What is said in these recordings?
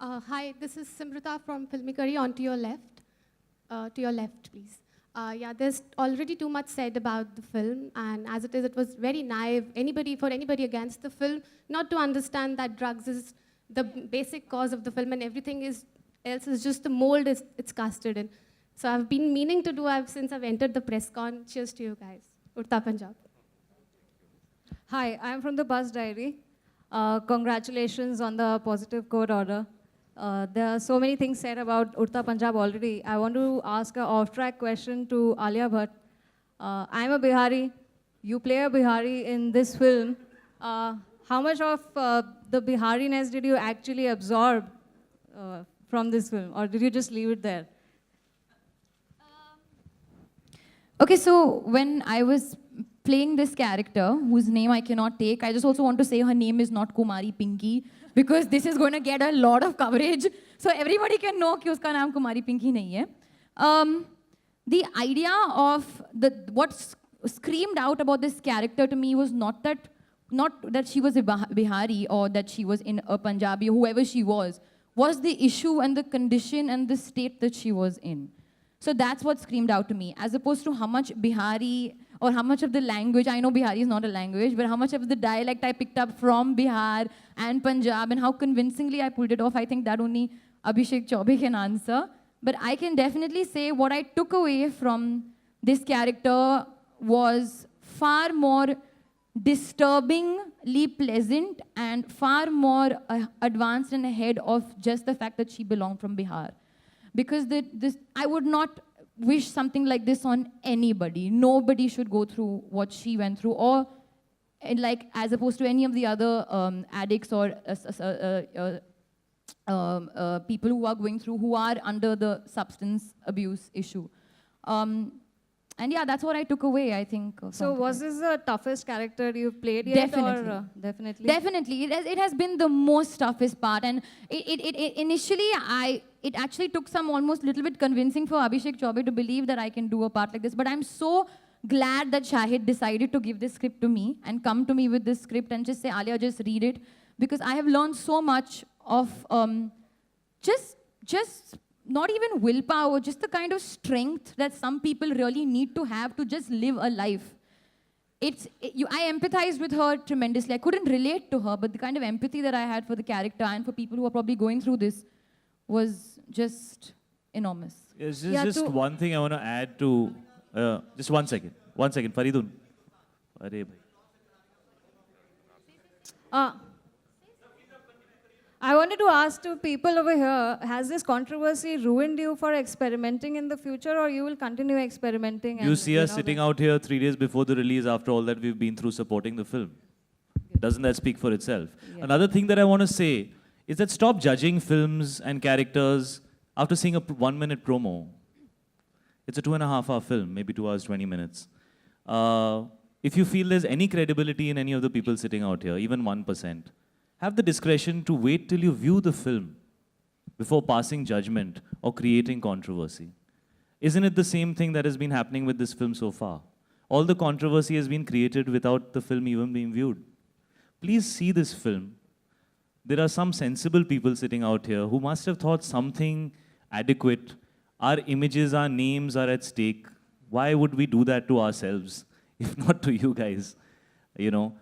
Hi, this is Simrita from Filmikari. On to your left. Please. Yeah, there's already too much said about the film, and as it is, it was very naive. For anybody against the film, not to understand that drugs is the basic cause of the film, and everything else is just the mold it's casted in. So I've been meaning to do since I've entered the press con. Cheers to you guys. Urta Punjab. Hi, I'm from the Bus Diary. Congratulations on the positive court order. There are so many things said about Urta Punjab already. I want to ask an off-track question to Alia Bhatt. I'm a Bihari. You play a Bihari in this film. How much of the Bihariness did you actually absorb from this film, or did you just leave it there? Okay, so when I was playing this character, whose name I cannot take, I just also want to say her name is not Kumari Pinky, because this is going to get a lot of coverage. So everybody can know that uska naam Kumari Pinky nahi hai. The idea of what screamed out about this character to me was not that she was a Bihari or that she was in a Punjabi, whoever she was the issue and the condition and the state that she was in. So that's what screamed out to me, as opposed to how much Bihari or how much of the language, I know Bihari is not a language, but how much of the dialect I picked up from Bihar and Punjab and how convincingly I pulled it off, I think that only Abhishek Chaubey can answer. But I can definitely say what I took away from this character was far more disturbingly pleasant and far more advanced and ahead of just the fact that she belonged from Bihar. Because I would not wish something like this on anybody. Nobody should go through what she went through, or as opposed to any of the other addicts or people who are going through, who are under the substance abuse issue. And yeah, that's what I took away, I think. So was this the toughest character you've played yet? Definitely. Or, definitely? Definitely. It has been the most toughest part. And initially, it actually took some almost little bit convincing for Abhishek Chaubey to believe that I can do a part like this. But I'm so glad that Shahid decided to give this script to me and come to me with this script and just say, Alia, just read it. Because I have learned so much of just not even willpower, just the kind of strength that some people really need to have to just live a life. I empathized with her tremendously. I couldn't relate to her, but the kind of empathy that I had for the character and for people who are probably going through this was just enormous. Yes, just one thing I want to add to, just 1 second. 1 second, Faridun. I wanted to ask to people over here, has this controversy ruined you for experimenting in the future, or you will continue experimenting? You see us sitting out here 3 days before the release after all that we've been through supporting the film. Doesn't that speak for itself? Yeah. Another thing that I want to say is that stop judging films and characters after seeing a 1-minute promo. It's a 2.5-hour film, maybe 2 hours, 20 minutes. If you feel there's any credibility in any of the people sitting out here, even 1%, have the discretion to wait till you view the film before passing judgment or creating controversy. Isn't it the same thing that has been happening with this film so far? All the controversy has been created without the film even being viewed. Please see this film. There are some sensible people sitting out here who must have thought something adequate. Our images, our names are at stake. Why would we do that to ourselves, if not to you guys? You know?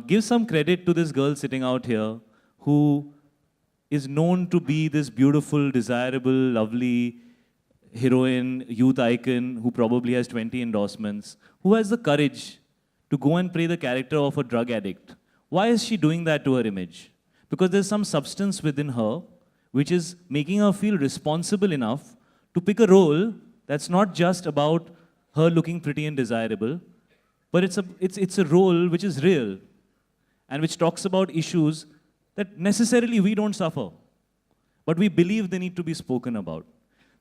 Give some credit to this girl sitting out here who is known to be this beautiful, desirable, lovely heroine, youth icon who probably has 20 endorsements, who has the courage to go and play the character of a drug addict. Why is she doing that to her image? Because there's some substance within her which is making her feel responsible enough to pick a role that's not just about her looking pretty and desirable, but it's a role which is real and which talks about issues that necessarily we don't suffer, but we believe they need to be spoken about.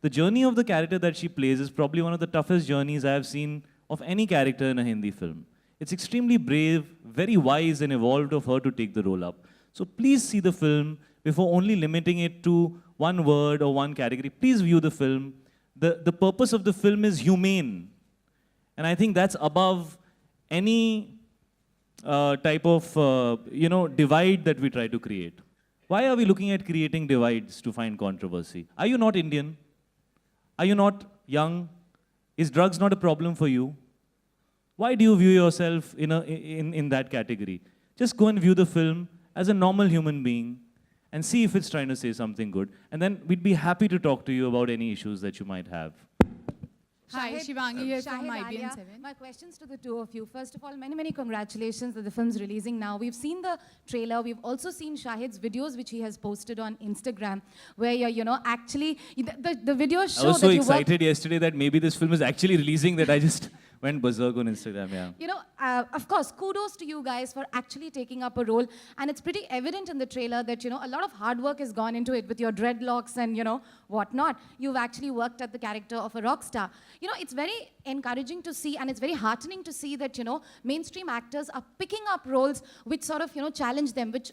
The journey of the character that she plays is probably one of the toughest journeys I have seen of any character in a Hindi film. It's extremely brave, very wise and evolved of her to take the role up. So please see the film before only limiting it to one word or one category. Please view the film. The purpose of the film is humane. And I think that's above any type of divide that we try to create. Why are we looking at creating divides to find controversy? Are you not Indian? Are you not young? Is drugs not a problem for you? Why do you view yourself in that category? Just go and view the film as a normal human being and see if it's trying to say something good. And then we'd be happy to talk to you about any issues that you might have. Hi, Shahid, Shivangi here from Shahid, IBM Alia, 7. My questions to the two of you. First of all, many, many congratulations that the film's releasing now. We've seen the trailer. We've also seen Shahid's videos, which he has posted on Instagram, where you're, actually, the videos show I was so that you work. excited yesterday that maybe this film is actually releasing that I just went berserk on Instagram, yeah. Of course, kudos to you guys for actually taking up a role. And it's pretty evident in the trailer that, a lot of hard work has gone into it with your dreadlocks and, whatnot. You've actually worked at the character of a rock star. It's very encouraging to see, and it's very heartening to see that, mainstream actors are picking up roles which sort of, challenge them, which,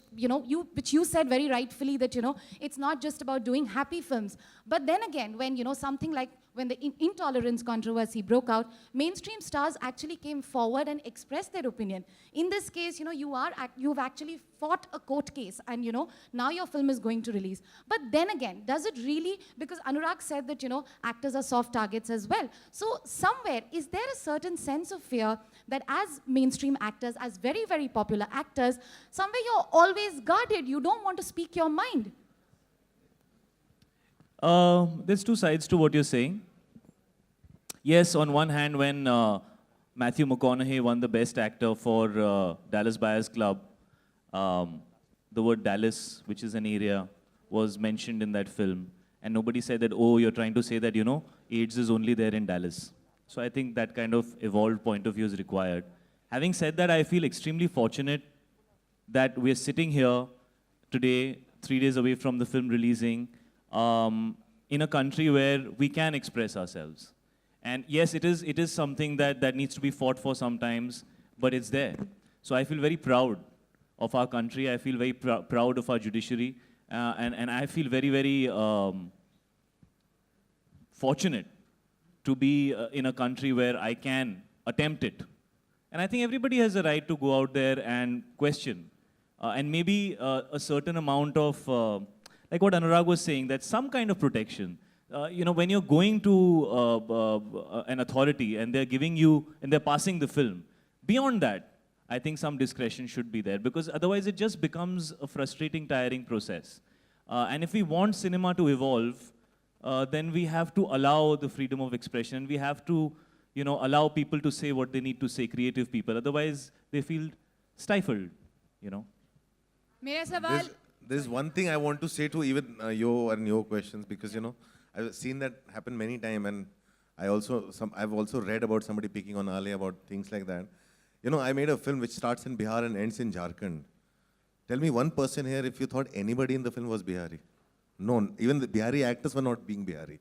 which you said very rightfully that, it's not just about doing happy films. But then again, when, something like when the intolerance controversy broke out, mainstream stars actually came forward and expressed their opinion. In this case, you've actually fought a court case, and now your film is going to release. But then again, does it really? Because Anurag said that actors are soft targets as well. So somewhere, is there a certain sense of fear that as mainstream actors, as very, very popular actors, somewhere you're always guarded? You don't want to speak your mind. There's two sides to what you're saying. Yes, on one hand, when Matthew McConaughey won the Best Actor for Dallas Buyers Club, the word Dallas, which is an area, was mentioned in that film. And nobody said that, oh, you're trying to say that, AIDS is only there in Dallas. So I think that kind of evolved point of view is required. Having said that, I feel extremely fortunate that we're sitting here today, 3 days away from the film releasing, in a country where we can express ourselves. And yes, it is something that needs to be fought for sometimes, but it's there. So I feel very proud of our country. I feel very proud of our judiciary. And I feel very, very fortunate to be in a country where I can attempt it. And I think everybody has a right to go out there and question. And maybe a certain amount of like what Anurag was saying, that some kind of protection. When you're going to an authority and they're giving you, and they're passing the film, beyond that, I think some discretion should be there, because otherwise it just becomes a frustrating, tiring process. And if we want cinema to evolve, then we have to allow the freedom of expression. We have to, allow people to say what they need to say, creative people. Otherwise, they feel stifled, मेरा सवाल There's one thing I want to say to even you and your questions, because I've seen that happen many times, and I've also read about somebody picking on Alia about things like that. I made a film which starts in Bihar and ends in Jharkhand. Tell me one person here if you thought anybody in the film was Bihari. No, even the Bihari actors were not being Bihari.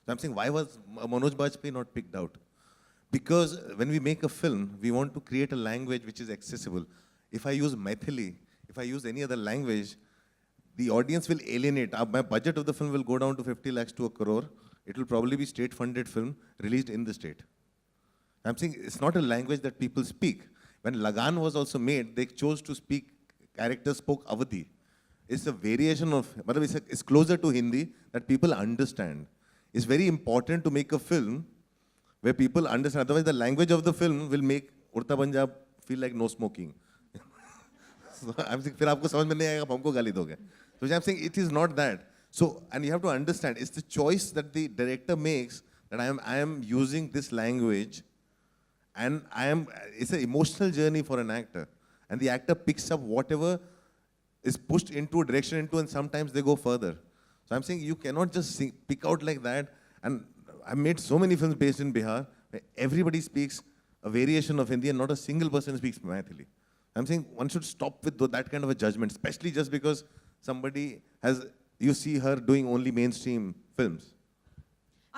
So I'm saying, why was Manoj Bajpayee not picked out? Because when we make a film, we want to create a language which is accessible. If I use Maithili, if I use any other language, the audience will alienate. My budget of the film will go down to 50 lakhs to 1 crore. It will probably be state-funded film released in the state. I'm saying it's not a language that people speak. When Lagan was also made, they chose to speak, characters spoke Awadhi. It's a variation of, it's closer to Hindi that people understand. It's very important to make a film where people understand. Otherwise, the language of the film will make Urta Punjab feel like no smoking. So I'm saying, फिर आपको समझ में नहीं आएगा, हमको गाली दोगे. So I'm saying it is not that. So, and you have to understand, it's the choice that the director makes that I am using this language, and it's an emotional journey for an actor. And the actor picks up whatever is pushed into a direction and sometimes they go further. So I'm saying you cannot just pick out like that. And I've made so many films based in Bihar where everybody speaks a variation of Hindi and not a single person speaks Maithili. I'm saying one should stop with that kind of a judgment, especially just because somebody you see her doing only mainstream films.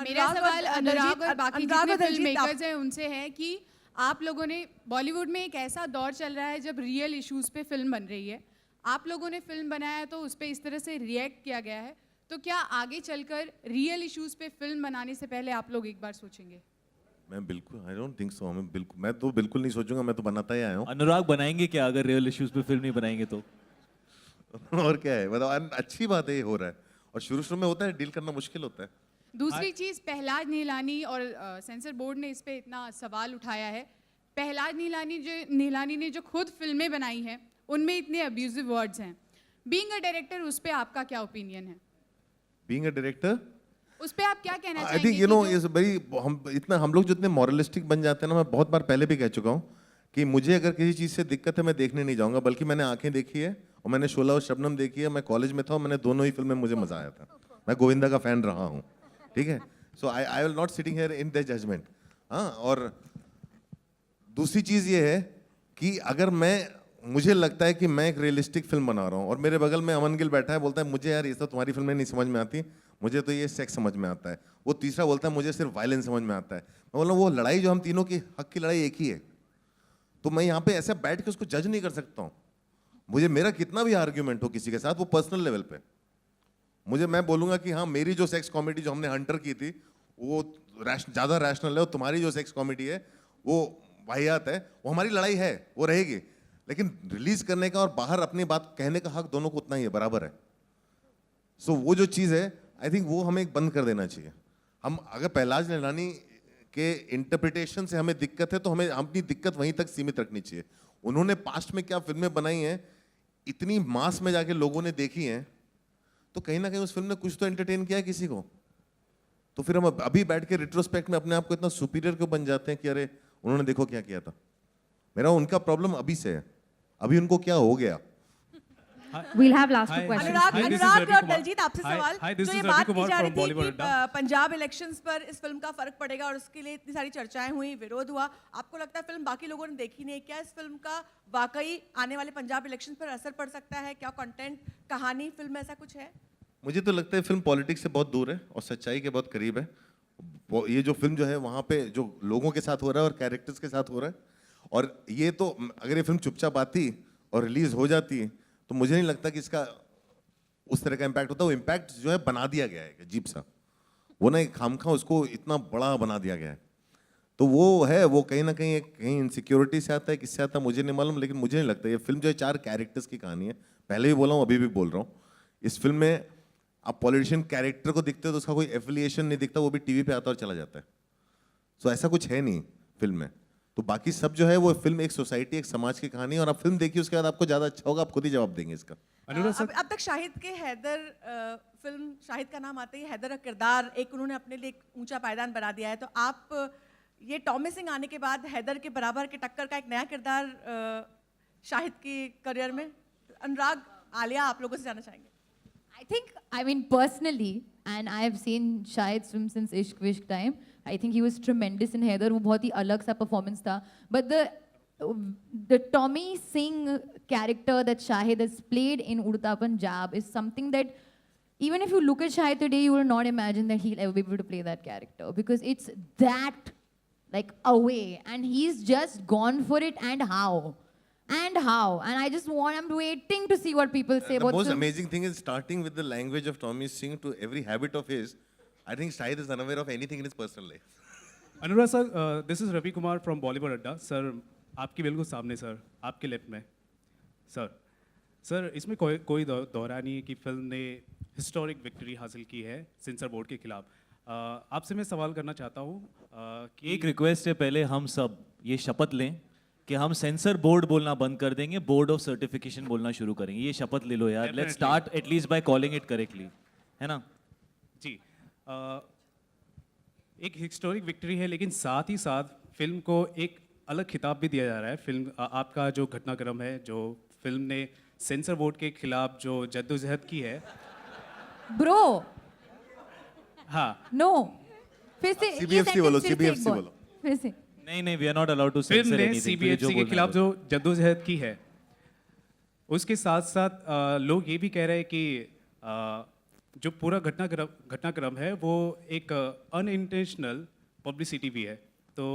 मेरा सवाल अनुराग और बाकी जितने film makers हैं उनसे है कि आप लोगों ने बॉलीवुड में एक ऐसा दौर चल रहा है जब रियल इश्यूज पे फिल्म बन रही है. आप लोगों ने फिल्म बनाया तो उस पर इस तरह से रिएक्ट किया गया है. तो क्या आगे चलकर रियल इश्यूज पे फिल्म बनाने से पहले आप लोग एक बार सोचेंगे? मैं बिल्कुल, I don't think so. मैं तो बिल्कुल नहीं सोचूंगा, मैं तो बनाता ही आया हूँ. अनुराग बनाएंगे क्या अगर रियल इश्यूज पे फिल्म नहीं बनाएंगे तो? और क्या है, मतलब अच्छी बात है ये हो रहा है, और शुरू शुरू में होता है, डील करना मुश्किल होता है। दूसरी चीज़, प्रहलाद नीलानी और सेंसर बोर्ड ने इस पे इतना सवाल उठाया है। प्रहलाद नीलानी ने जो खुद फिल्में बनाई हैं उनमें इतने अब्यूजिव वर्ड्स हैं। बीइंग अ डायरेक्टर, उस पे आपका क्या ओपिनियन है? बीइंग अ डायरेक्टर, उस पे आप क्या कहना आई चाहेंगे? Think you know is very, हम लोग जितने मॉरलिस्टिक बन जाते हैं ना, मैं बहुत बार पहले भी कह चुका हूँ कि मुझे अगर किसी चीज़ से दिक्कत है मैं देखने नहीं जाऊँगा, बल्कि मैंने आंखें देखी है और मैंने शोला और शबनम देखी है। मैं कॉलेज में था और मैंने दोनों ही फिल्में, मुझे मजा आया था। मैं गोविंदा का फैन रहा हूँ, ठीक है। So I will not sitting here in the judgement. हाँ, और दूसरी चीज़ ये है कि अगर मुझे लगता है कि मैं एक रियलिस्टिक फिल्म बना रहा हूँ और मेरे बगल में अमन गिल बैठा है, बोलता है मुझे यार ये सब तुम्हारी फिल्में नहीं समझ में आती, मुझे तो ये सेक्स समझ में आता है। वो तीसरा बोलता है मुझे सिर्फ वायलेंस समझ में आता है। मैं बोल रहा हूँ वो लड़ाई जो हम तीनों की हक की लड़ाई एक ही है। तो मैं यहाँ पे ऐसे बैठ के उसको जज नहीं कर सकता हूँ। मुझे मेरा कितना भी आर्ग्यूमेंट हो किसी के साथ, वो पर्सनल लेवल पे, मैं बोलूँगा कि हाँ मेरी जो सेक्स कॉमेडी जो हमने हंटर की थी वो ज़्यादा रैशनल है, और तुम्हारी जो सेक्स कॉमेडी है वो वाहियात है। वो हमारी लड़ाई है, वो रहेगी, लेकिन रिलीज करने का और बाहर अपनी बात कहने का हक दोनों को उतना ही है, बराबर है। सो वो जो चीज़ है, आई थिंक वो हमें बंद कर देना चाहिए। हम अगर प्रहलाद नीलानी के इंटरप्रिटेशन से हमें दिक्कत है तो हमें अपनी दिक्कत वहीं तक सीमित रखनी चाहिए। उन्होंने पास्ट में क्या फिल्में बनाई हैं, इतनी मास में जाके लोगों ने देखी हैं, तो कहीं ना कहीं उस फिल्म ने कुछ तो एंटरटेन किया है किसी को। तो फिर हम अभी बैठ के रिट्रोस्पेक्ट में अपने आप को इतना सुपीरियर क्यों बन जाते हैं कि अरे उन्होंने देखो क्या किया था। मेरा उनका प्रॉब्लम अभी से है, अभी उनको क्या हो गया। We'll have last two questions. अनुराग और दलजीत, आपसे सवाल, Hi, this जो is ये Ravi बात की Kumar जा रही from थी Bollywood कि Adda. पंजाब इलेक्शंस पर इस फिल्म का फर्क पड़ेगा और उसके लिए इतनी सारी चर्चाएं हुई, विरोध हुआ, आपको लगता है फिल्म बाकी लोगों ने देखी नहीं, क्या इस फिल्म का वाकई आने वाले पंजाब इलेक्शंस पर असर पड़ सकता है? क्या कंटेंट, कहानी, फिल्म ऐसा कुछ है? मुझे तो लगता है फिल्म पॉलिटिक्स से बहुत दूर है और सच्चाई के बहुत करीब है। ये जो फिल्म जो है वहाँ पे जो लोगों के साथ हो रहा है और कैरेक्टर्स के साथ हो रहा है, और ये तो अगर ये फिल्म चुपचाप आती और रिलीज हो जाती तो मुझे नहीं लगता कि इसका उस तरह का इम्पैक्ट होता। वो इम्पैक्ट जो है बना दिया गया है अजीब सा, वो ना खामखा उसको इतना बड़ा बना दिया गया है। तो वो है, वो कहीं ना कहीं इनसिक्योरिटी से आता है, किससे आता है मुझे नहीं मालूम, लेकिन मुझे नहीं लगता। ये फिल्म जो है 4 कैरेक्टर्स की कहानी है, पहले भी बोला हूँ अभी भी बोल रहा हूँ। इस फिल्म में आप पॉलिटिशियन कैरेक्टर को दिखते हो तो उसका कोई एफिलिएशन नहीं दिखता, वो भी टीवी पे आता और चला जाता है। सो ऐसा कुछ है नहीं फिल्म में। तो बाकी सब जो है वो फिल्म एक सोसाइटी, एक समाज की कहानी है, और आप फिल्म देखिए उसके बाद आपको ज़्यादा अच्छा होगा, आप खुद ही जवाब देंगे इसका। अब तक शाहिद के हैदर फिल्म, शाहिद का नाम आते ही हैदर का किरदार एक उन्होंने अपने लिए एक ऊंचा पायदान बना दिया है, तो आप ये टॉमी सिंह आने के बाद हैदर के बराबर के टक्कर का एक नया किरदार शाहिद की करियर में, अनुराग, आलिया, आप लोगों से जानना चाहेंगे। I think, I mean, personally, and I have seen Shahid's film since Ishq Vishk time. I think he was tremendous in Haider. वो बहुत ही अलग सा performance था. But the Tommy Singh character that Shahid has played in Udta Punjab is something that even if you look at Shahid today, you will not imagine that he'll ever be able to play that character, because it's that like away, and he's just gone for it. And I just I'm waiting to see what people say The about most film. amazing thing is starting with the language of Tommy Singh to every habit of his. I think Shahid is unaware of anything in his personal life. Anurag sir, this is Ravi Kumar from Bollywood Adda. Sir आपके बिल्कुल सामने sir, आपके left में sir इसमें कोई दौरा नहीं है कि फिल्म ने हिस्टोरिक विक्ट्री हासिल की है सेंसर बोर्ड के खिलाफ। आपसे मैं सवाल करना चाहता हूँ कि एक रिक्वेस्ट है, पहले हम सब ये शपथ लें कि हम सेंसर बोर्ड बोलना बंद कर देंगे, बोर्ड ऑफ सर्टिफिकेशन बोलना शुरू करेंगे। ये शपथ ले लो यार। Let's start at least by calling it correctly, है ना जी। एक हिस्टोरिक विक्ट्री है, लेकिन साथ ही साथ फिल्म को एक अलग खिताब भी दिया जा रहा है। फिल्म आपका जो घटनाक्रम है, जो फिल्म ने सेंसर बोर्ड के खिलाफ जो जद्दोजहद की है। ब्रो, हाँ, नो, फिर से ये CBFC बोलो, sentence फिर से एक CBFC बोल। बोलो। फिर से नहीं, we are not allowed to film censor ने एनीथिंग। सीबीएफसी के खिलाफ जो जद्दोजहद की है, उसके साथ साथ लोग ये भी कह रहे हैं कि जो पूरा घटनाक्रम है वो एक अनइंटेंशनल पब्लिसिटी भी है। तो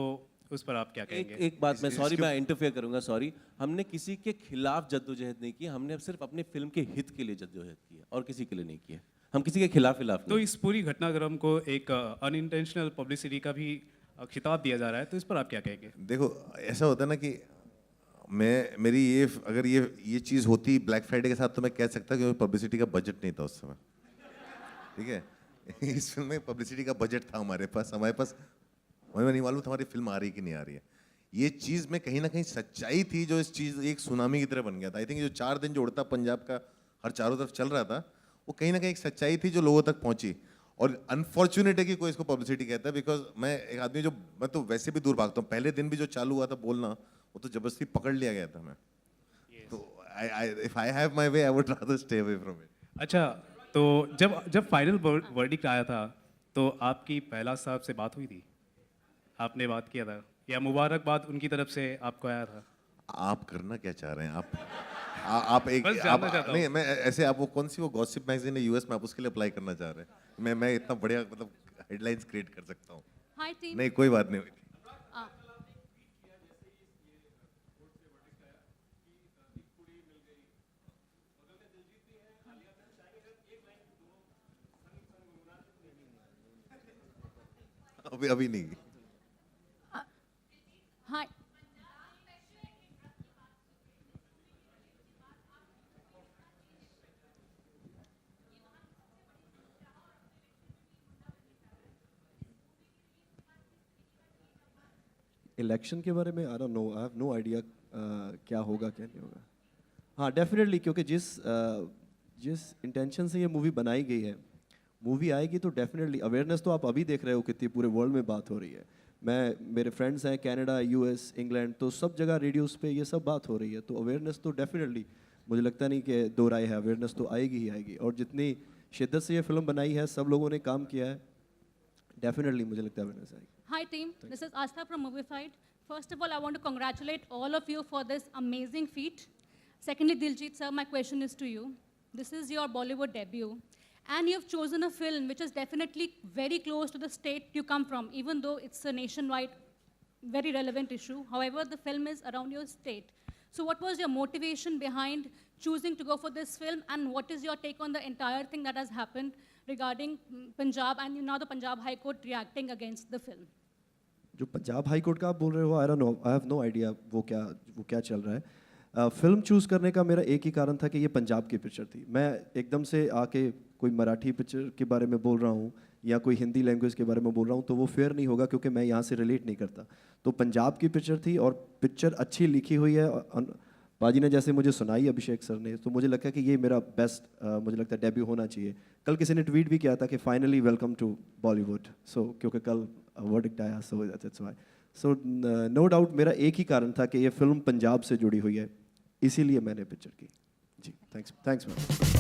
उस पर आप क्या कहेंगे? एक बात, मैं सॉरी, मैं इंटरफेयर करूंगा, सॉरी। हमने किसी के खिलाफ जद्दोजहद नहीं की, हमने सिर्फ अपने फिल्म के हित के लिए जद्दोजहद की है और किसी के लिए नहीं की है। हम किसी के खिलाफ तो इस पूरी घटनाक्रम को एक अनइंटेंशनल पब्लिसिटी का भी खिताब दिया जा रहा है, तो इस पर आप क्या कहेंगे? देखो, ऐसा होता है ना कि मेरी ये अगर ये चीज़ होती ब्लैक फ्राइडे के साथ तो मैं कह सकता कि पब्लिसिटी का बजट नहीं था उस समय, ठीक है। इस फिल्म में पब्लिसिटी का बजट था हमारे पास हमें नहीं मालूम था हमारी फिल्म आ रही कि नहीं आ रही है। ये चीज़ में कहीं ना कहीं सच्चाई थी जो इस चीज़ एक सुनामी की तरह बन गया था। आई थिंक जो 4 दिन जो उड़ता पंजाब का हर चारों तरफ चल रहा था वो कहीं ना कहीं एक सच्चाई थी जो लोगों तक पहुंची। और अनफॉर्चुनेट है कि कोई इसको पब्लिसिटी कहता है, बिकॉज मैं एक आदमी जो मैं तो वैसे भी दूर भागता हूँ। पहले दिन भी जो चालू हुआ था बोलना वो तो जबरदस्ती पकड़ लिया गया था मैं। तो if I have my way I would rather stay away from it. अच्छा, तो जब फाइनल वर्डिक्ट आया था तो आपकी पहला साहब से बात हुई थी? आपने बात किया था या मुबारकबाद उनकी तरफ से आपको आया था? आप करना क्या चाह रहे हैं? आप एक बस आप जानना चाहता नहीं, मैं ऐसे आप वो कौन सी वो गॉसिप मैगजीन है यूएस में, आप उसके लिए अप्लाई करना चाह रहे हैं? मैं इतना बढ़िया मतलब हेडलाइंस क्रिएट कर सकता हूँ। Hi team. नहीं, कोई बात नहीं हुई थी। अभी नहीं। Hi. इलेक्शन के बारे में I don't know, I have no idea क्या होगा क्या नहीं होगा। हाँ डेफिनेटली, क्योंकि जिस इंटेंशन से ये मूवी बनाई गई है, मूवी आएगी तो डेफिनेटली अवेयरनेस तो आप अभी देख रहे हो कितनी पूरे वर्ल्ड में बात हो रही है। मेरे फ्रेंड्स हैं कनाडा, यूएस, इंग्लैंड, तो सब जगह रेडियोस पे ये सब बात हो रही है। तो अवेयरनेस तो डेफिनेटली, मुझे लगता नहीं कि दो राय है, अवेयरनेस तो आएगी ही आएगी। और जितनी शिद्दत से ये फिल्म बनाई है, सब लोगों ने काम किया है, डेफिनेटली मुझे लगता है अवेयरनेस आएगी। Hi team, this is Astha from Movified. First of all, I want to congratulate all of you for this amazing feat. Secondly, Diljit sir, my question is to you. This is your Bollywood debut, and you've chosen a film which is definitely very close to the state you come from, even though it's a nationwide, very relevant issue. However, the film is around your state. So what was your motivation behind choosing to go for this film, and what is your take on the entire thing that has happened regarding Punjab and now the Punjab High Court reacting against the film? जो Punjab high court का आप बोल रहे हो, I don't know, I have no idea वो क्या चल रहा है। फिल्म चूज़ करने का मेरा एक ही कारण था कि ये पंजाब की पिक्चर थी। मैं एकदम से आके कोई मराठी पिक्चर के बारे में बोल रहा हूँ या कोई हिंदी लैंग्वेज के बारे में बोल रहा हूँ तो वो फेयर नहीं होगा, क्योंकि मैं यहाँ से रिलेट नहीं करता। तो पंजाब की पिक्चर थी और पिक्चर अच्छी लिखी हुई है। पाजी ने जैसे मुझे सुनाई अभिषेक सर ने, तो मुझे लगता है कि ये मेरा बेस्ट मुझे लगता है डेब्यू होना चाहिए। कल किसी ने ट्वीट भी किया था कि finally welcome to Bollywood, so क्योंकि कल वर्डिक्ट आया, so that's why. So no doubt मेरा एक ही कारण था कि ये फिल्म पंजाब से जुड़ी हुई है, इसीलिए मैंने पिक्चर की। जी थैंक्स मैम।